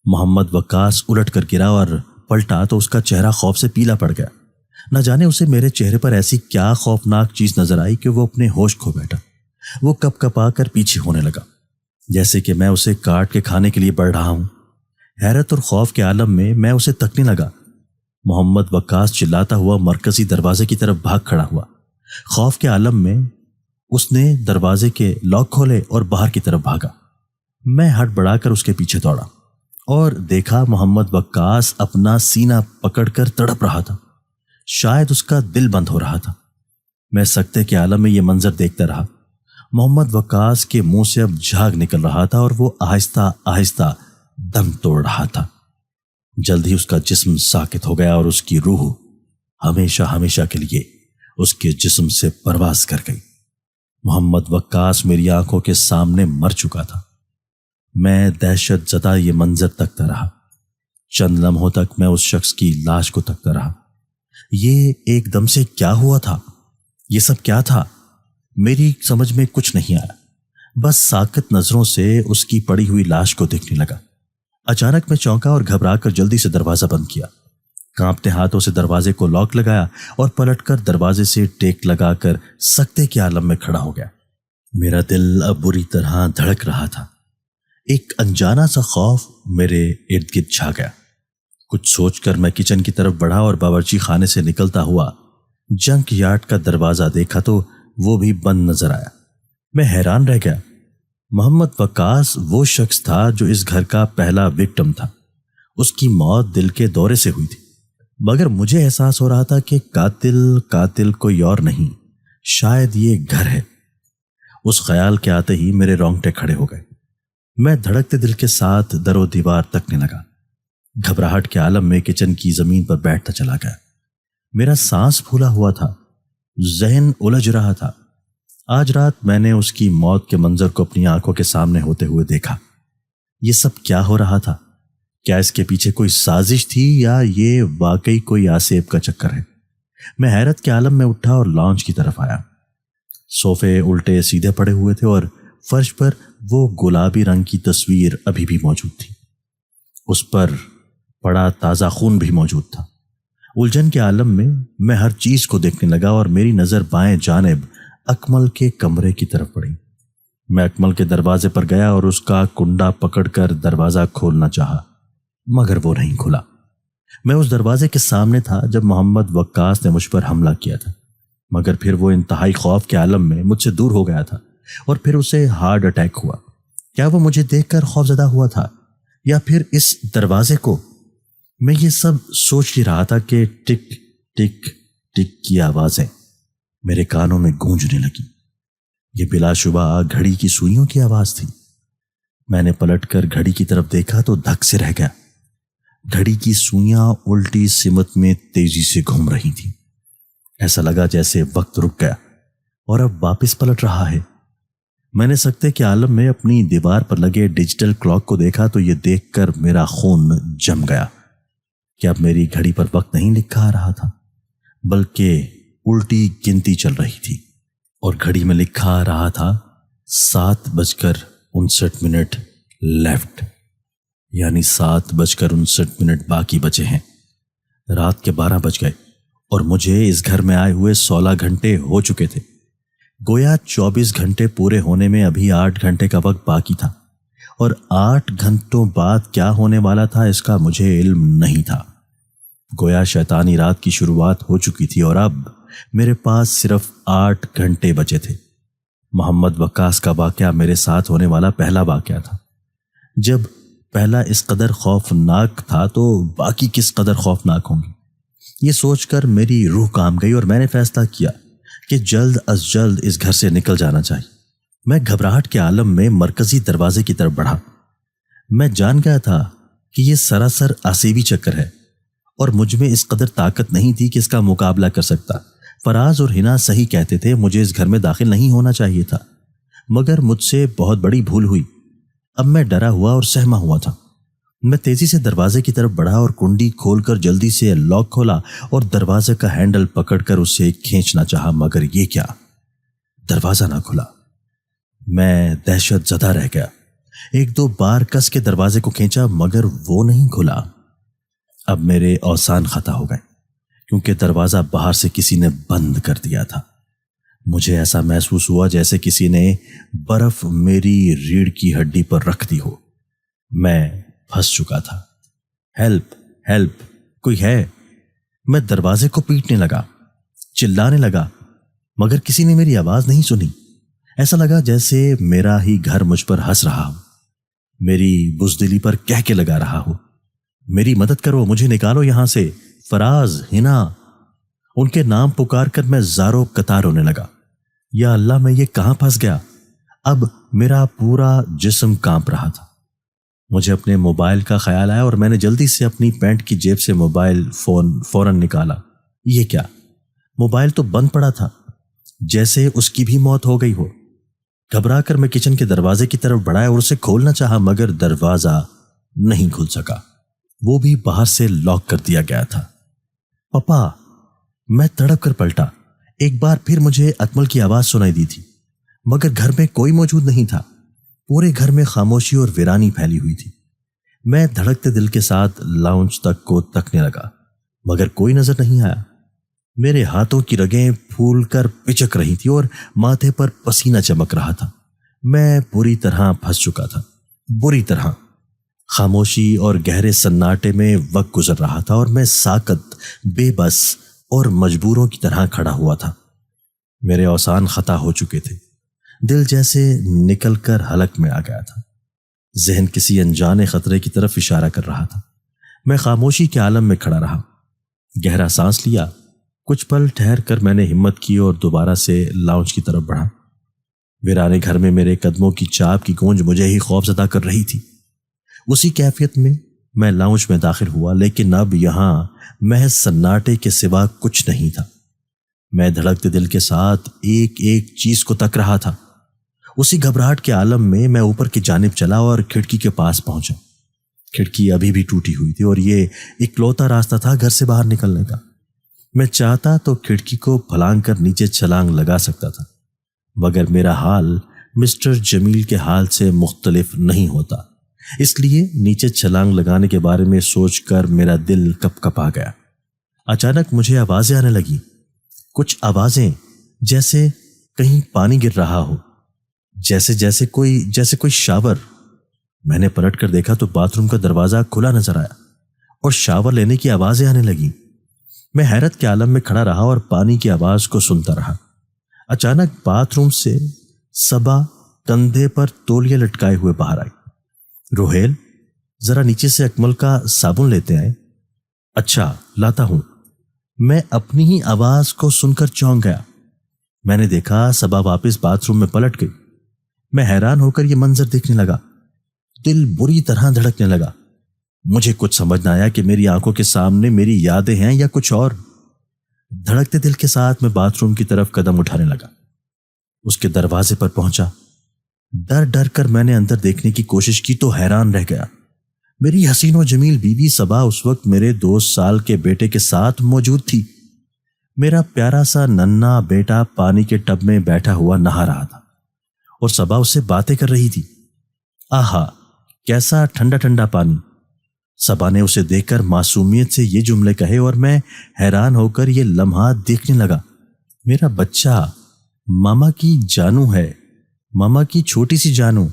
محمد وقاص الٹ کر گرا اور پلٹا تو اس کا چہرہ خوف سے پیلا پڑ گیا۔ نہ جانے اسے میرے چہرے پر ایسی کیا خوفناک چیز نظر آئی کہ وہ اپنے ہوش کھو بیٹھا۔ وہ کپ کپا کر پیچھے ہونے لگا، جیسے کہ میں اسے کاٹ کے کھانے کے لیے بڑھ رہا ہوں۔ حیرت اور خوف کے عالم میں اسے تکنے لگا۔ محمد وقاص چلاتا ہوا مرکزی دروازے کی طرف بھاگ کھڑا ہوا۔ خوف کے عالم میں اس نے دروازے کے لاک کھولے اور باہر کی طرف بھاگا۔ میں ہٹ بڑھا کر اس کے پیچھے دوڑا اور دیکھا محمد وقاص اپنا سینہ پکڑ کر تڑپ رہا تھا، شاید اس کا دل بند ہو رہا تھا۔ میں سکتے کے عالم میں یہ منظر دیکھتا رہا۔ محمد وقاص کے منہ سے اب جھاگ نکل رہا تھا اور وہ آہستہ آہستہ دم توڑ رہا تھا۔ جلد ہی اس کا جسم ساکت ہو گیا اور اس کی روح ہمیشہ ہمیشہ کے لیے اس کے جسم سے پرواز کر گئی۔ محمد وقاص میری آنکھوں کے سامنے مر چکا تھا۔ میں دہشت زدہ یہ منظر تکتا رہا۔ چند لمحوں تک میں اس شخص کی لاش کو تکتا رہا۔ یہ ایک دم سے کیا ہوا تھا؟ یہ سب کیا تھا؟ میری سمجھ میں کچھ نہیں آیا۔ بس ساکت نظروں سے اس کی پڑی ہوئی لاش کو دیکھنے لگا۔ اچانک میں چونکا اور گھبرا کر جلدی سے دروازہ بند کیا۔ کانپتے ہاتھوں سے دروازے کو لاک لگایا اور پلٹ کر دروازے سے ٹیک لگا کر سکتے کے عالم میں کھڑا ہو گیا۔ میرا دل اب بری طرح دھڑک رہا تھا۔ ایک انجانا سا خوف میرے ارد گرد چھا گیا۔ کچھ سوچ کر میں کچن کی طرف بڑھا اور باورچی خانے سے نکلتا ہوا جنک یارڈ کا دروازہ دیکھا تو وہ بھی بند نظر آیا۔ میں حیران رہ گیا۔ محمد وقاص وہ شخص تھا جو اس گھر کا پہلا وکٹم تھا۔ اس کی موت دل کے دورے سے ہوئی تھی، مگر مجھے احساس ہو رہا تھا کہ قاتل کوئی اور نہیں، شاید یہ گھر ہے۔ اس خیال کے آتے ہی میرے رونگٹے کھڑے ہو گئے۔ میں دھڑکتے دل کے ساتھ در و دیوار تکنے لگا۔ گھبراہٹ کے عالم میں کچن کی زمین پر بیٹھتا چلا گیا۔ میرا سانس پھولا ہوا تھا، ذہن الجھ رہا تھا۔ آج رات میں نے اس کی موت کے منظر کو اپنی آنکھوں کے سامنے ہوتے ہوئے دیکھا۔ یہ سب کیا ہو رہا تھا؟ کیا اس کے پیچھے کوئی سازش تھی یا یہ واقعی کوئی آسیب کا چکر ہے؟ میں حیرت کے عالم میں اٹھا اور لانچ کی طرف آیا۔ صوفے الٹے سیدھے پڑے ہوئے تھے اور فرش پر وہ گلابی رنگ کی تصویر ابھی بھی موجود تھی۔ اس پر پڑا تازہ خون بھی موجود تھا۔ الجھن کے عالم میں ہر چیز کو دیکھنے لگا اور میری نظر بائیں جانب اکمل کے کمرے کی طرف پڑی۔ میں اکمل کے دروازے پر گیا اور اس کا کنڈا پکڑ کر دروازہ کھولنا چاہا، مگر وہ نہیں کھلا۔ میں اس دروازے کے سامنے تھا جب محمد وقاص نے مجھ پر حملہ کیا تھا، مگر پھر وہ انتہائی خوف کے عالم میں مجھ سے دور ہو گیا تھا اور پھر اسے ہارٹ اٹیک ہوا۔ کیا وہ مجھے دیکھ کر خوفزدہ ہوا تھا یا پھر اس دروازے کو؟ میں یہ سب سوچ ہی رہا تھا کہ ٹک ٹک ٹک کی آوازیں میرے کانوں میں گونجنے لگی۔ یہ بلا شبہ گھڑی کی سوئیوں کی آواز تھی۔ میں نے پلٹ کر گھڑی کی طرف دیکھا تو دھک سے رہ گیا۔ گھڑی کی سوئیاں الٹی سمت میں تیزی سے گھوم رہی تھیں۔ ایسا لگا جیسے وقت رک گیا اور اب واپس پلٹ رہا ہے۔ میں نے سکتے کے عالم میں اپنی دیوار پر لگے ڈیجیٹل کلاک کو دیکھا تو یہ دیکھ کر میرا خون جم گیا کہ اب میری گھڑی پر وقت نہیں لکھا آ رہا تھا، بلکہ الٹی گنتی چل رہی تھی اور گھڑی میں لکھا آ رہا تھا 7:59 لیفٹ، یعنی 7:59 باقی بچے ہیں۔ رات کے 12 بج گئے اور مجھے اس گھر میں آئے ہوئے 16 گھنٹے ہو چکے تھے۔ گویا 24 گھنٹے پورے ہونے میں ابھی 8 گھنٹے کا وقت باقی تھا، اور 8 گھنٹوں بعد کیا ہونے والا تھا اس کا مجھے علم نہیں تھا۔ گویا شیطانی رات کی شروعات ہو چکی تھی اور اب میرے پاس صرف 8 گھنٹے بچے تھے۔ محمد وقاص کا واقعہ میرے ساتھ ہونے والا پہلا واقعہ تھا۔ جب پہلا اس قدر خوفناک تھا تو باقی کس قدر خوفناک ہوں گے؟ یہ سوچ کر میری روح کانپ گئی اور میں نے فیصلہ کیا کہ جلد از جلد اس گھر سے نکل جانا چاہیے۔ میں گھبراہٹ کے عالم میں مرکزی دروازے کی طرف بڑھا۔ میں جان گیا تھا کہ یہ سراسر آسیبی چکر ہے اور مجھ میں اس قدر طاقت نہیں تھی کہ اس کا مقابلہ کر سکتا۔ فراز اور حنا صحیح کہتے تھے، مجھے اس گھر میں داخل نہیں ہونا چاہیے تھا، مگر مجھ سے بہت بڑی بھول ہوئی۔ اب میں ڈرا ہوا اور سہما ہوا تھا۔ میں تیزی سے دروازے کی طرف بڑھا اور کنڈی کھول کر جلدی سے لاک کھولا اور دروازے کا ہینڈل پکڑ کر اسے کھینچنا چاہا، مگر یہ کیا، دروازہ نہ کھلا۔ میں دہشت زدہ رہ گیا۔ 1-2 بار کس کے دروازے کو کھینچا مگر وہ نہیں کھلا۔ اب میرے اوزان خطا ہو گئے۔ کیونکہ دروازہ باہر سے کسی نے بند کر دیا تھا۔ مجھے ایسا محسوس ہوا جیسے کسی نے برف میری ریڑھ کی ہڈی پر رکھ دی ہو۔ میں پھنس چکا تھا۔ ہیلپ ہیلپ، کوئی ہے؟ میں دروازے کو پیٹنے لگا، چلانے لگا، مگر کسی نے میری آواز نہیں سنی۔ ایسا لگا جیسے میرا ہی گھر مجھ پر ہنس رہا ہو، میری بزدلی پر کہہ کے لگا رہا ہو، میری مدد کرو، مجھے نکالو یہاں سے، فراز، ہنا۔ ان کے نام پکار کر میں زاروں قطار ہونے لگا۔ یا اللہ، میں یہ کہاں پھنس گیا؟ اب میرا پورا جسم کانپ رہا تھا۔ مجھے اپنے موبائل کا خیال آیا اور میں نے جلدی سے اپنی پینٹ کی جیب سے موبائل فون فوراً نکالا۔ یہ کیا؟ موبائل تو بند پڑا تھا، جیسے اس کی بھی موت ہو گئی ہو۔ گھبرا کر میں کچن کے دروازے کی طرف بڑھایا اور اسے کھولنا چاہا، مگر دروازہ نہیں کھل سکا، وہ بھی باہر سے لاک کر دیا گیا تھا۔ پپا! میں تڑپ کر پلٹا۔ ایک بار پھر مجھے اکمل کی آواز سنائی دی تھی، مگر گھر میں کوئی موجود نہیں تھا۔ پورے گھر میں خاموشی اور ویرانی پھیلی ہوئی تھی۔ میں دھڑکتے دل کے ساتھ لاؤنج تک کو تکنے لگا، مگر کوئی نظر نہیں آیا۔ میرے ہاتھوں کی رگیں پھول کر پچک رہی تھی اور ماتھے پر پسینہ چمک رہا تھا۔ میں بری طرح پھنس چکا تھا، بری طرح۔ خاموشی اور گہرے سناٹے میں وقت گزر رہا تھا اور میں ساکت، بے بس اور مجبوروں کی طرح کھڑا ہوا تھا۔ میرے اوسان خطا ہو چکے تھے، دل جیسے نکل کر حلق میں آ گیا تھا۔ ذہن کسی انجانے خطرے کی طرف اشارہ کر رہا تھا۔ میں خاموشی کے عالم میں کھڑا رہا، گہرا سانس لیا۔ کچھ پل ٹھہر کر میں نے ہمت کی اور دوبارہ سے لاؤنج کی طرف بڑھا۔ ویرانے گھر میں میرے قدموں کی چاپ کی گونج مجھے ہی خوف زدہ کر رہی تھی۔ اسی کیفیت میں لاؤنج میں داخل ہوا، لیکن اب یہاں محض سناٹے کے سوا کچھ نہیں تھا۔ میں دھڑکتے دل کے ساتھ ایک ایک چیز کو تک رہا تھا۔ اسی گھبراہٹ کے عالم میں اوپر کی جانب چلا اور کھڑکی کے پاس پہنچا۔ کھڑکی ابھی بھی ٹوٹی ہوئی تھی اور یہ اکلوتا راستہ تھا گھر سے باہر نکلنے کا۔ میں چاہتا تو کھڑکی کو پھلانگ کر نیچے چھلانگ لگا سکتا تھا، مگر میرا حال مسٹر جمیل کے حال سے مختلف نہیں ہوتا، اس لیے نیچے چھلانگ لگانے کے بارے میں سوچ کر میرا دل کپ کپا گیا۔ اچانک مجھے آوازیں آنے لگی، کچھ آوازیں جیسے کہیں پانی گر رہا ہو، جیسے کوئی شاور۔ میں نے پلٹ کر دیکھا تو باتھ روم کا دروازہ کھلا نظر آیا اور شاور لینے کی آوازیں آنے لگیں۔ میں حیرت کے عالم میں کھڑا رہا اور پانی کی آواز کو سنتا رہا۔ اچانک باتھ روم سے صبا کندھے پر تولیہ لٹکائے ہوئے باہر آئی۔ روہیل، ذرا نیچے سے اکمل کا صابن لیتے آئے۔ اچھا، لاتا ہوں۔ میں اپنی ہی آواز کو سن کر چونک گیا۔ میں نے دیکھا صبا واپس باتھ روم میں پلٹ گئی۔ میں حیران ہو کر یہ منظر دیکھنے لگا۔ دل بری طرح دھڑکنے لگا۔ مجھے کچھ سمجھ نہ آیا کہ میری آنکھوں کے سامنے میری یادیں ہیں یا کچھ اور۔ دھڑکتے دل کے ساتھ میں باتھ روم کی طرف قدم اٹھانے لگا۔ اس کے دروازے پر پہنچا۔ ڈر ڈر کر میں نے اندر دیکھنے کی کوشش کی تو حیران رہ گیا۔ میری حسین و جمیل بیوی صبا اس وقت میرے 2 سال کے بیٹے کے ساتھ موجود تھی۔ میرا پیارا سا ننھا بیٹا پانی کے ٹب میں بیٹھا ہوا نہا رہا تھا اور صبا اس سے باتیں کر رہی تھی۔ آہا، کیسا ٹھنڈا ٹھنڈا پانی۔ صبا نے اسے دیکھ کر معصومیت سے یہ جملے کہے اور میں حیران ہو کر یہ لمحات دیکھنے لگا۔ میرا بچہ ماما کی جانو ہے، ماما کی چھوٹی سی جانو۔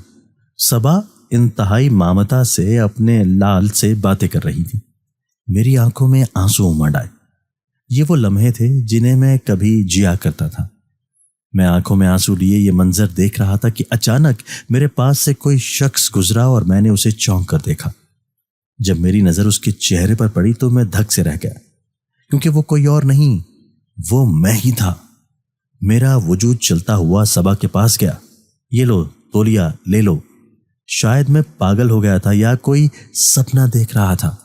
صبا انتہائی مامتا سے اپنے لال سے باتیں کر رہی تھی۔ میری آنکھوں میں آنسو امڑ آئے۔ یہ وہ لمحے تھے جنہیں میں کبھی جیا کرتا تھا۔ میں آنکھوں میں آنسو لیے یہ منظر دیکھ رہا تھا کہ اچانک میرے پاس سے کوئی شخص گزرا اور میں نے اسے چونک کر دیکھا۔ جب میری نظر اس کے چہرے پر پڑی تو میں دھک سے رہ گیا، کیونکہ وہ کوئی اور نہیں، وہ میں ہی تھا۔ میرا وجود چلتا ہوا صبا کے پاس گیا۔ یہ لو تولیہ، لے لو۔ شاید میں پاگل ہو گیا تھا یا کوئی سپنا دیکھ رہا تھا،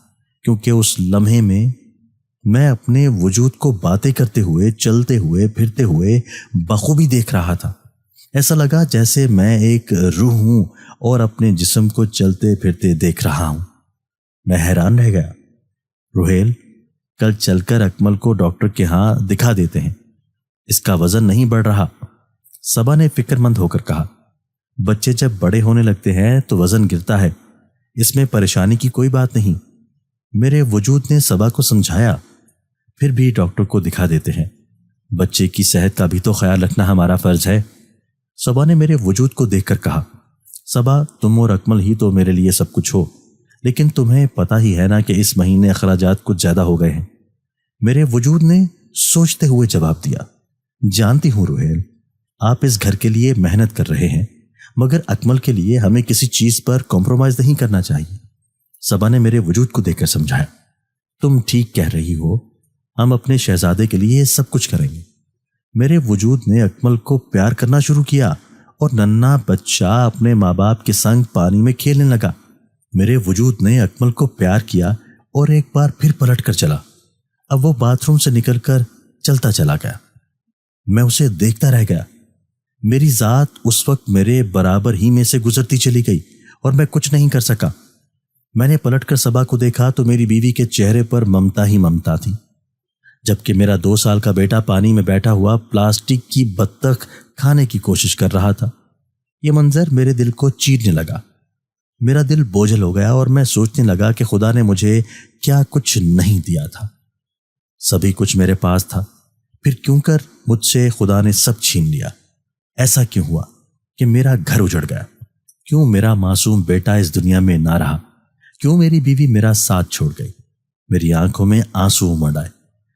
کیونکہ اس لمحے میں اپنے وجود کو باتیں کرتے ہوئے، چلتے ہوئے، پھرتے ہوئے بخوبی دیکھ رہا تھا۔ ایسا لگا جیسے میں ایک روح ہوں اور اپنے جسم کو چلتے پھرتے دیکھ رہا ہوں۔ میں حیران رہ گیا۔ روہیل، کل چل کر اکمل کو ڈاکٹر کے ہاں دکھا دیتے ہیں، اس کا وزن نہیں بڑھ رہا۔ صبا نے فکر مند ہو کر کہا۔ بچے جب بڑے ہونے لگتے ہیں تو وزن گرتا ہے، اس میں پریشانی کی کوئی بات نہیں۔ میرے وجود نے صبا کو سمجھایا۔ پھر بھی ڈاکٹر کو دکھا دیتے ہیں. بچے کی صحت کا بھی تو خیال رکھنا ہمارا فرض ہے. صبا نے میرے وجود کو دیکھ کر کہا, صبا تم اور اکمل ہی تو میرے لیے سب کچھ ہو, لیکن تمہیں پتہ ہی ہے نا کہ اس مہینے اخراجات کچھ زیادہ ہو گئے ہیں. میرے وجود نے سوچتے ہوئے جواب دیا, جانتی ہوں روہیل, آپ اس گھر کے لیے محنت کر رہے ہیں, مگر اکمل کے لیے ہمیں کسی چیز پر کمپرومائز نہیں کرنا چاہیے. صبا نے میرے وجود کو دیکھ کر سمجھایا, تم ٹھیک کہہ رہی ہو, ہم اپنے شہزادے کے لیے سب کچھ کریں گے. میرے وجود نے اکمل کو پیار کرنا شروع کیا اور ننھا بچہ اپنے ماں باپ کے سنگ پانی میں کھیلنے لگا. میرے وجود نے اکمل کو پیار کیا اور ایک بار پھر پلٹ کر چلا. اب وہ باتھ روم سے نکل کر چلتا چلا گیا. میں اسے دیکھتا رہ گیا. میری ذات اس وقت میرے برابر ہی میں سے گزرتی چلی گئی اور میں کچھ نہیں کر سکا. میں نے پلٹ کر صبا کو دیکھا تو میری بیوی کے چہرے پر ممتا ہی ممتا تھی, جبکہ میرا 2 سال کا بیٹا پانی میں بیٹھا ہوا پلاسٹک کی بطخ کھانے کی کوشش کر رہا تھا. یہ منظر میرے دل کو چیرنے لگا. میرا دل بوجھل ہو گیا اور میں سوچنے لگا کہ خدا نے مجھے کیا کچھ نہیں دیا تھا. سبھی کچھ میرے پاس تھا, پھر کیوں کر مجھ سے خدا نے سب چھین لیا؟ ایسا کیوں ہوا کہ میرا گھر اجڑ گیا؟ کیوں میرا معصوم بیٹا اس دنیا میں نہ رہا؟ کیوں میری بیوی میرا ساتھ چھوڑ گئی؟ میری آنکھوں میں آنسو امڑ آئے.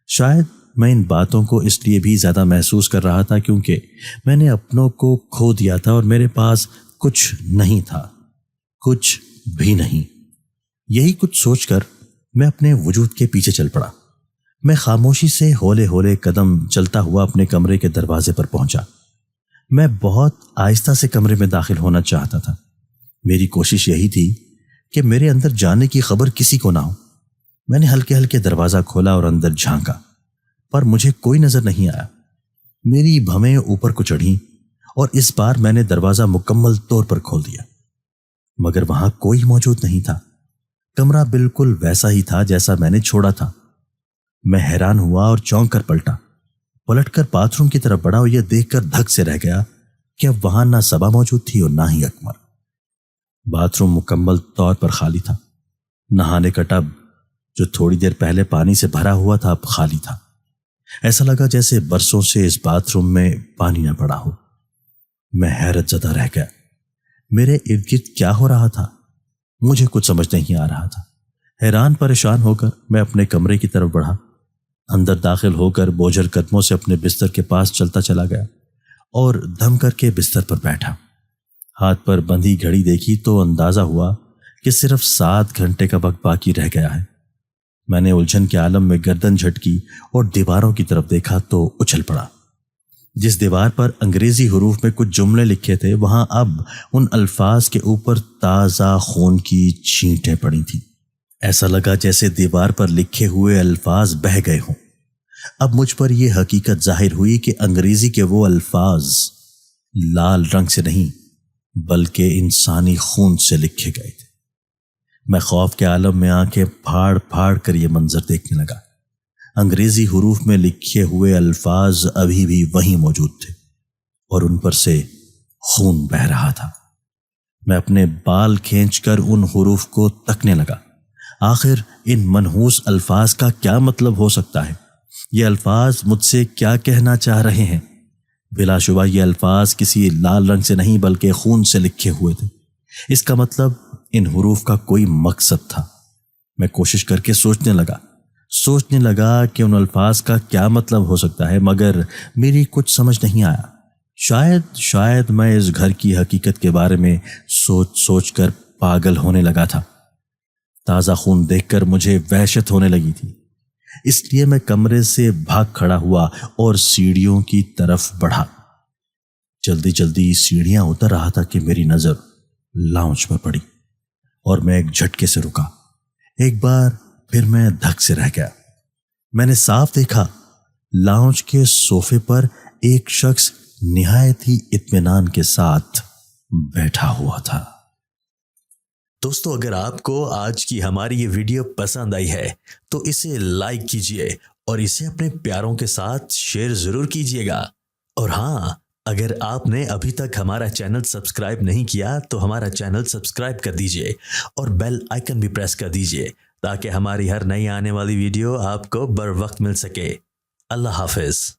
شاید میں ان باتوں کو اس لیے بھی زیادہ محسوس کر رہا تھا کیونکہ میں نے اپنوں کو کھو دیا تھا اور میرے پاس کچھ نہیں تھا, کچھ بھی نہیں. یہی کچھ سوچ کر میں اپنے وجود کے پیچھے چل پڑا. میں خاموشی سے ہولے ہولے قدم چلتا ہوا اپنے کمرے کے دروازے پر پہنچا. میں بہت آہستہ سے کمرے میں داخل ہونا چاہتا تھا. میری کوشش یہی تھی کہ میرے اندر جانے کی خبر کسی کو نہ ہو. میں نے ہلکے ہلکے دروازہ کھولا اور اندر جھانکا, پر مجھے کوئی نظر نہیں آیا. میری بھویں اوپر کو چڑھیں اور اس بار میں نے دروازہ مکمل طور پر کھول دیا, مگر وہاں کوئی موجود نہیں تھا. کمرہ بالکل ویسا ہی تھا جیسا میں نے چھوڑا تھا. میں حیران ہوا اور چونک کر پلٹا. پلٹ کر باتھ روم کی طرف بڑھا اور یہ دیکھ کر دھک سے رہ گیا کہ اب وہاں نہ صبا موجود تھی اور نہ ہی اکمل. باتھ روم مکمل طور پر خالی تھا. نہانے کا ٹب جو تھوڑی دیر پہلے پانی سے بھرا ہوا تھا اب خالی تھا. ایسا لگا جیسے برسوں سے اس باتھ روم میں پانی نہ پڑا ہو. میں حیرت زدہ رہ گیا. میرے ارد گرد کیا ہو رہا تھا مجھے کچھ سمجھ نہیں آ رہا تھا. حیران پریشان ہو کر میں اپنے کمرے کی طرف بڑھا. اندر داخل ہو کر بوجھل قدموں سے اپنے بستر کے پاس چلتا چلا گیا اور دم کر کے بستر پر بیٹھا. ہاتھ پر بندھی گھڑی دیکھی تو اندازہ ہوا کہ صرف 7 گھنٹے کا وقت باقی رہ گیا ہے. میں نے الجھن کے عالم میں گردن جھٹکی اور دیواروں کی طرف دیکھا تو اچھل پڑا. جس دیوار پر انگریزی حروف میں کچھ جملے لکھے تھے وہاں اب ان الفاظ کے اوپر تازہ خون کی چھینٹیں پڑی تھیں. ایسا لگا جیسے دیوار پر لکھے ہوئے الفاظ بہہ گئے ہوں. اب مجھ پر یہ حقیقت ظاہر ہوئی کہ انگریزی کے وہ الفاظ لال رنگ سے نہیں بلکہ انسانی خون سے لکھے گئے تھے. میں خوف کے عالم میں آنکھیں پھاڑ پھاڑ کر یہ منظر دیکھنے لگا. انگریزی حروف میں لکھے ہوئے الفاظ ابھی بھی وہیں موجود تھے اور ان پر سے خون بہہ رہا تھا. میں اپنے بال کھینچ کر ان حروف کو تکنے لگا. آخر ان منحوس الفاظ کا کیا مطلب ہو سکتا ہے؟ یہ الفاظ مجھ سے کیا کہنا چاہ رہے ہیں؟ بلا شبہ یہ الفاظ کسی لال رنگ سے نہیں بلکہ خون سے لکھے ہوئے تھے. اس کا مطلب ان حروف کا کوئی مقصد تھا. میں کوشش کر کے سوچنے لگا کہ ان الفاظ کا کیا مطلب ہو سکتا ہے, مگر میری کچھ سمجھ نہیں آیا. شاید میں اس گھر کی حقیقت کے بارے میں سوچ کر پاگل ہونے لگا تھا. تازہ خون دیکھ کر مجھے وحشت ہونے لگی تھی. اس لیے میں کمرے سے بھاگ کھڑا ہوا اور سیڑھیوں کی طرف بڑھا. جلدی جلدی سیڑھیاں اتر رہا تھا کہ میری نظر لاؤنج پر پڑی اور میں ایک جھٹکے سے رکا. ایک بار پھر میں دھک سے رہ گیا. میں نے صاف دیکھا لاؤنج کے صوفے پر ایک شخص نہایت ہی اطمینان کے ساتھ بیٹھا ہوا تھا. دوستو اگر آپ کو آج کی ہماری یہ ویڈیو پسند آئی ہے تو اسے لائک کیجئے اور اسے اپنے پیاروں کے ساتھ شیئر ضرور کیجئے گا. اور ہاں, اگر آپ نے ابھی تک ہمارا چینل سبسکرائب نہیں کیا تو ہمارا چینل سبسکرائب کر دیجئے اور بیل آئیکن بھی پریس کر دیجئے تاکہ ہماری ہر نئی آنے والی ویڈیو آپ کو بر وقت مل سکے۔ اللہ حافظ۔